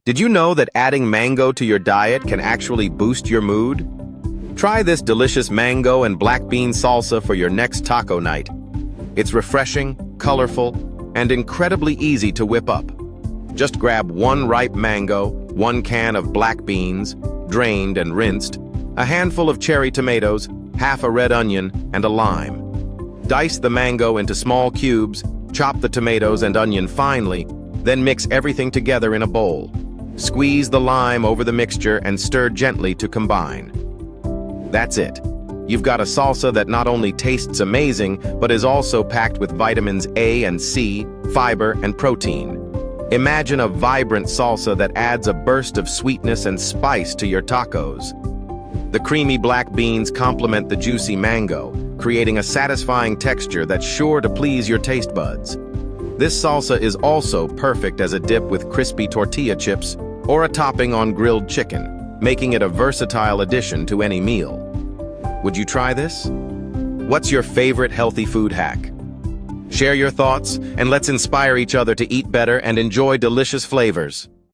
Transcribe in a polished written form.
Did you know that adding mango to your diet can actually boost your mood? Try this delicious mango and black bean salsa for your next taco night. It's refreshing, colorful, and incredibly easy to whip up. Just grab one ripe mango, 1 can of black beans, drained and rinsed, a handful of cherry tomatoes, half a red onion, and a lime. Dice the mango into small cubes, chop the tomatoes and onion finely, then mix everything together in a bowl. Squeeze the lime over the mixture and stir gently to combine. That's it. You've got a salsa that not only tastes amazing, but is also packed with vitamins A and C, fiber, and protein. Imagine a vibrant salsa that adds a burst of sweetness and spice to your tacos. The creamy black beans complement the juicy mango, creating a satisfying texture that's sure to please your taste buds. This salsa is also perfect as a dip with crispy tortilla chips or a topping on grilled chicken, making it a versatile addition to any meal. Would you try this? What's your favorite healthy food hack? Share your thoughts, and let's inspire each other to eat better and enjoy delicious flavors.